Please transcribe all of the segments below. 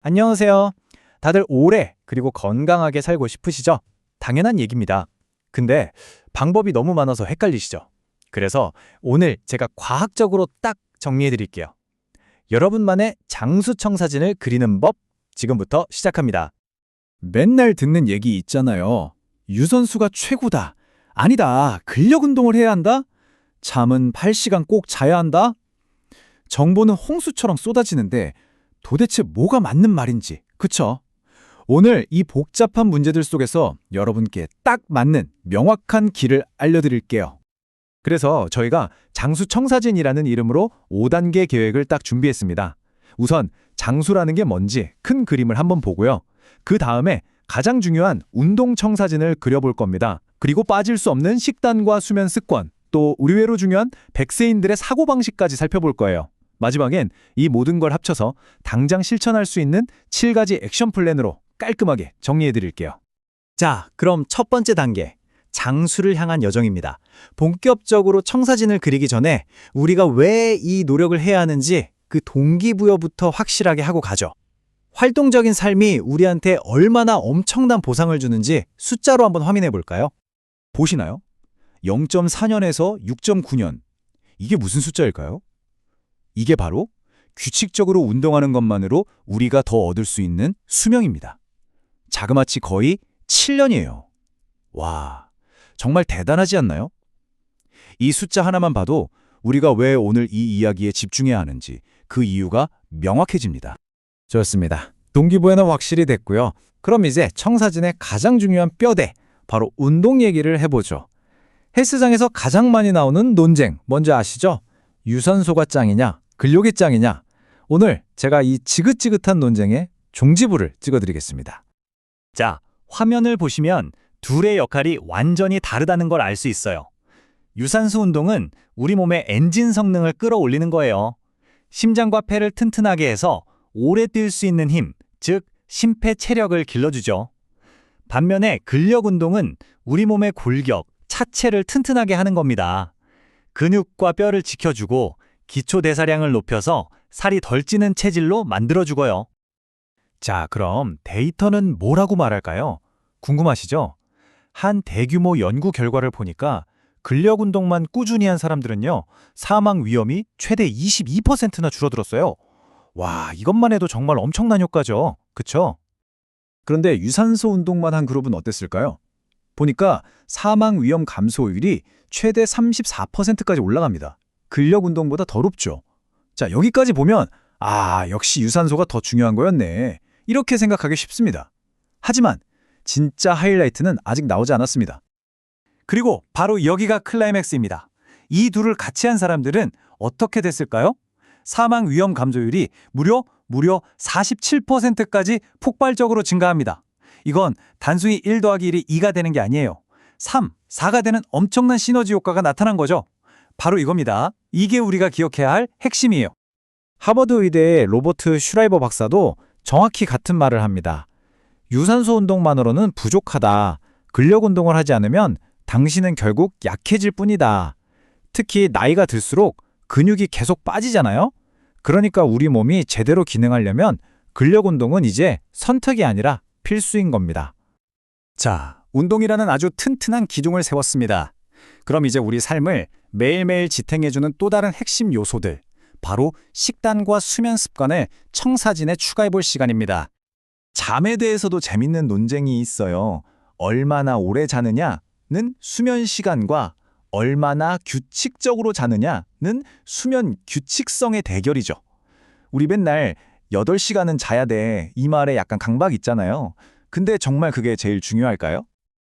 안녕하세요. 다들 오래 그리고 건강하게 살고 싶으시죠? 당연한 얘기입니다. 근데 방법이 너무 많아서 헷갈리시죠? 그래서 오늘 제가 과학적으로 딱 정리해 드릴게요. 여러분만의 장수청 사진을 그리는 법 지금부터 시작합니다. 맨날 듣는 얘기 있잖아요. 유산소가 최고다. 아니다. 근력 운동을 해야 한다. 잠은 8시간 꼭 자야 한다. 정보는 홍수처럼 쏟아지는데 도대체 뭐가 맞는 말인지, 그쵸? 오늘 이 복잡한 문제들 속에서 여러분께 딱 맞는 명확한 길을 알려드릴게요. 그래서 저희가 장수청 사진이라는 이름으로 5단계 계획을 딱 준비했습니다. 우선 장수라는 게 뭔지 큰 그림을 한번 보고요. 그 다음에 가장 중요한 운동청 사진을 그려볼 겁니다. 그리고 빠질 수 없는 식단과 수면 습관, 또 의외로 중요한 백세인들의 사고방식까지 살펴볼 거예요. 마지막엔 이 모든 걸 합쳐서 당장 실천할 수 있는 7가지 액션 플랜으로 깔끔하게 정리해 드릴게요. 자, 그럼 첫 번째 단계, 장수를 향한 여정입니다. 본격적으로 청사진을 그리기 전에 우리가 왜 이 노력을 해야 하는지 그 동기부여부터 확실하게 하고 가죠. 활동적인 삶이 우리한테 얼마나 엄청난 보상을 주는지 숫자로 한번 확인해 볼까요? 보시나요? 0.4년에서 6.9년. 이게 무슨 숫자일까요? 이게 바로 규칙적으로 운동하는 것만으로 우리가 더 얻을 수 있는 수명입니다. 자그마치 거의 7년이에요. 와, 정말 대단하지 않나요? 이 숫자 하나만 봐도 우리가 왜 오늘 이 이야기에 집중해야 하는지 그 이유가 명확해집니다. 좋습니다. 동기부여는 확실히 됐고요. 그럼 이제 청사진의 가장 중요한 뼈대, 바로 운동 얘기를 해보죠. 헬스장에서 가장 많이 나오는 논쟁, 뭔지 아시죠? 유산소가 짱이냐, 근력이 짱이냐. 오늘 제가 이 지긋지긋한 논쟁에 종지부를 찍어드리겠습니다. 자, 화면을 보시면 둘의 역할이 완전히 다르다는 걸 알 수 있어요. 유산소 운동은 우리 몸의 엔진 성능을 끌어올리는 거예요. 심장과 폐를 튼튼하게 해서 오래 뛸 수 있는 힘, 즉 심폐체력을 길러주죠. 반면에 근력 운동은 우리 몸의 골격, 차체를 튼튼하게 하는 겁니다. 근육과 뼈를 지켜주고 기초 대사량을 높여서 살이 덜 찌는 체질로 만들어주고요. 자, 그럼 데이터는 뭐라고 말할까요? 궁금하시죠? 한 대규모 연구 결과를 보니까 근력 운동만 꾸준히 한 사람들은요, 사망 위험이 최대 22%나 줄어들었어요. 와, 이것만 해도 정말 엄청난 효과죠. 그쵸? 그런데 유산소 운동만 한 그룹은 어땠을까요? 보니까 사망 위험 감소율이 최대 34%까지 올라갑니다. 근력 운동보다 더 높죠. 자, 여기까지 보면 역시 유산소가 더 중요한 거였네. 이렇게 생각하기 쉽습니다. 하지만 진짜 하이라이트는 아직 나오지 않았습니다. 그리고 바로 여기가 클라이맥스입니다. 이 둘을 같이 한 사람들은 어떻게 됐을까요? 사망 위험 감소율이 무려 47%까지 폭발적으로 증가합니다. 이건 단순히 1 더하기 1이 2가 되는 게 아니에요. 3, 4가 되는 엄청난 시너지 효과가 나타난 거죠. 바로 이겁니다. 이게 우리가 기억해야 할 핵심이에요. 하버드 의대의 로버트 슈라이버 박사도 정확히 같은 말을 합니다. 유산소 운동만으로는 부족하다. 근력 운동을 하지 않으면 당신은 결국 약해질 뿐이다. 특히 나이가 들수록 근육이 계속 빠지잖아요. 그러니까 우리 몸이 제대로 기능하려면 근력 운동은 이제 선택이 아니라 필수인 겁니다. 자, 운동이라는 아주 튼튼한 기둥을 세웠습니다. 그럼 이제 우리 삶을 매일매일 지탱해주는 또 다른 핵심 요소들, 바로 식단과 수면 습관을 청사진에 추가해볼 시간입니다. 잠에 대해서도 재밌는 논쟁이 있어요. 얼마나 오래 자느냐는 수면 시간과 얼마나 규칙적으로 자느냐는 수면 규칙성의 대결이죠. 우리 맨날 8시간은 자야 돼, 이 말에 약간 강박 있잖아요. 근데 정말 그게 제일 중요할까요?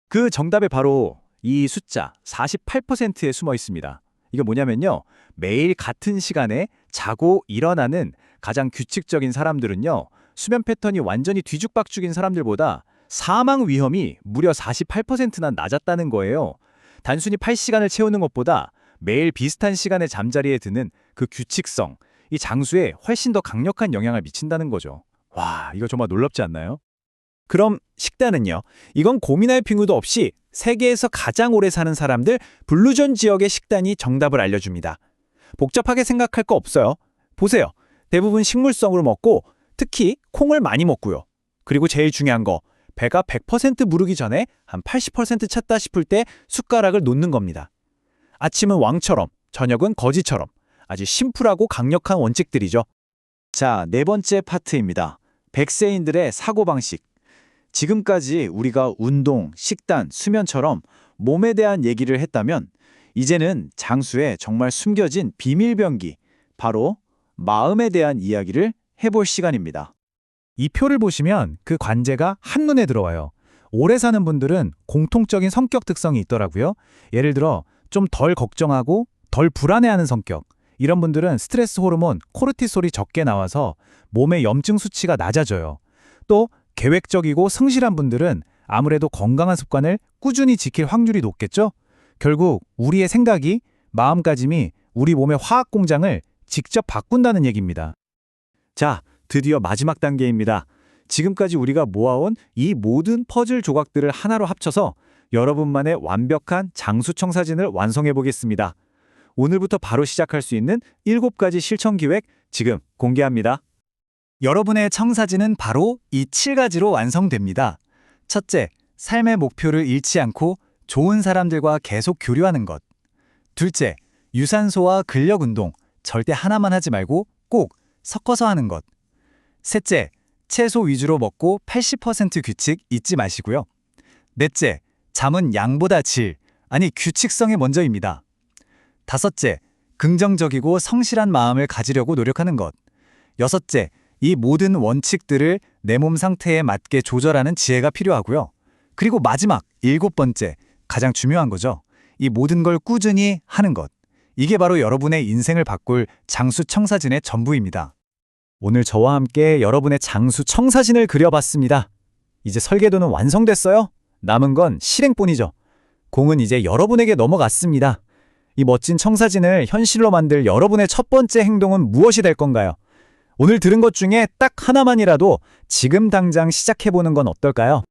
그 정답에 바로 이 숫자 48%에 숨어 있습니다. 이게 뭐냐면요, 매일 같은 시간에 자고 일어나는 가장 규칙적인 사람들은요, 수면 패턴이 완전히 뒤죽박죽인 사람들보다 사망 위험이 무려 48%나 낮았다는 거예요. 단순히 8시간을 채우는 것보다 매일 비슷한 시간에 잠자리에 드는 그 규칙성, 이 장수에 훨씬 더 강력한 영향을 미친다는 거죠. 와, 이거 정말 놀랍지 않나요? 그럼 식단은요? 이건 고민할 필요도 없이 세계에서 가장 오래 사는 사람들 블루존 지역의 식단이 정답을 알려줍니다. 복잡하게 생각할 거 없어요. 보세요. 대부분 식물성으로 먹고 특히 콩을 많이 먹고요. 그리고 제일 중요한 거, 배가 100% 무르기 전에 한 80% 찼다 싶을 때 숟가락을 놓는 겁니다. 아침은 왕처럼, 저녁은 거지처럼 아주 심플하고 강력한 원칙들이죠. 자, 네 번째 파트입니다. 백세인들의 사고방식. 지금까지 우리가 운동, 식단, 수면처럼 몸에 대한 얘기를 했다면 이제는 장수에 정말 숨겨진 비밀병기, 바로 마음에 대한 이야기를 해볼 시간입니다. 이 표를 보시면 그 관제가 한눈에 들어와요. 오래 사는 분들은 공통적인 성격 특성이 있더라고요. 예를 들어 좀 덜 걱정하고 덜 불안해하는 성격. 이런 분들은 스트레스 호르몬 코르티솔이 적게 나와서 몸의 염증 수치가 낮아져요. 또 계획적이고 성실한 분들은 아무래도 건강한 습관을 꾸준히 지킬 확률이 높겠죠? 결국 우리의 생각이, 마음가짐이 우리 몸의 화학 공장을 직접 바꾼다는 얘기입니다. 자, 드디어 마지막 단계입니다. 지금까지 우리가 모아온 이 모든 퍼즐 조각들을 하나로 합쳐서 여러분만의 완벽한 장수 청사진을 완성해 보겠습니다. 오늘부터 바로 시작할 수 있는 7가지 실천 기획 지금 공개합니다. 여러분의 청사진은 바로 이 7가지로 완성됩니다. 첫째, 삶의 목표를 잃지 않고 좋은 사람들과 계속 교류하는 것. 둘째, 유산소와 근력 운동 절대 하나만 하지 말고 꼭 섞어서 하는 것. 셋째, 채소 위주로 먹고 80% 규칙 잊지 마시고요. 넷째, 잠은 양보다 질, 아니 규칙성이 먼저입니다. 다섯째, 긍정적이고 성실한 마음을 가지려고 노력하는 것. 여섯째, 이 모든 원칙들을 내 몸 상태에 맞게 조절하는 지혜가 필요하고요. 그리고 마지막, 7번째, 가장 중요한 거죠. 이 모든 걸 꾸준히 하는 것. 이게 바로 여러분의 인생을 바꿀 장수 청사진의 전부입니다. 오늘 저와 함께 여러분의 장수 청사진을 그려봤습니다. 이제 설계도는 완성됐어요. 남은 건 실행뿐이죠. 공은 이제 여러분에게 넘어갔습니다. 이 멋진 청사진을 현실로 만들 여러분의 첫 번째 행동은 무엇이 될 건가요? 오늘 들은 것 중에 딱 하나만이라도 지금 당장 시작해보는 건 어떨까요?